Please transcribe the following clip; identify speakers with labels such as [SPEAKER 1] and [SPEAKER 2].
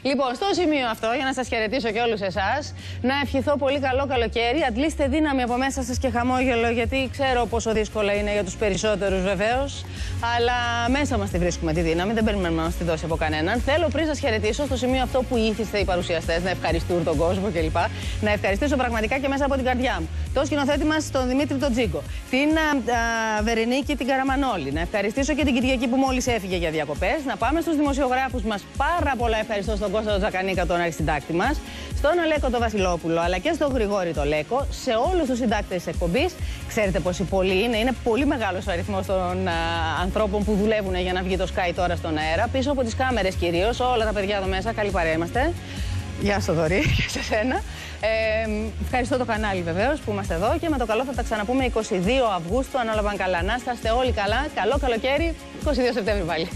[SPEAKER 1] Λοιπόν, στο σημείο αυτό, για να σας χαιρετήσω και όλους εσάς, να ευχηθώ πολύ καλό καλοκαίρι. Αντλήστε δύναμη από μέσα σας και χαμόγελο, γιατί ξέρω πόσο δύσκολα είναι για τους περισσότερους βεβαίως. Αλλά μέσα μας τη βρίσκουμε τη δύναμη, δεν περιμένουμε να μας τη δώσει από κανέναν. Θέλω πριν σας χαιρετήσω στο σημείο αυτό που ήθιστε οι παρουσιαστές να ευχαριστούν τον κόσμο κλπ. Να ευχαριστήσω πραγματικά και μέσα από την καρδιά μου το σκηνοθέτη μας, τον Δημήτρη τον Τζίγκο, την Βερενίκη την Καραμανόλη. Να ευχαριστήσω και την Κυριακή που μόλις έφυγε για διακοπές. Να πάμε στους δημοσιογράφους μας. Πάρα πολλά ευχαριστώ στον Κώστα τον Τζακανίκα, τον αρχισυντάκτη μας, στον Αλέκο τον Βασιλόπουλο, αλλά και στον Γρηγόρη τον Λέκο, σε όλους τους συντάκτες της εκπομπής. Ξέρετε πόσοι πολλοί είναι. Είναι πολύ μεγάλος ο αριθμός των ανθρώπων που δουλεύουν για να βγει το Sky τώρα στον αέρα. Πίσω από τις κάμερες κυρίως, όλα τα παιδιά εδώ μέσα. Καλή παρέα είμαστε. Γεια σου, Δωρή, και σε σένα. Ευχαριστώ το κανάλι βεβαίως που είμαστε εδώ και με το καλό θα τα ξαναπούμε 22 Αυγούστου, αν όλα πάνε καλά. Να είστε όλοι καλά. Καλό καλοκαίρι, 22 Σεπτέμβρη πάλι.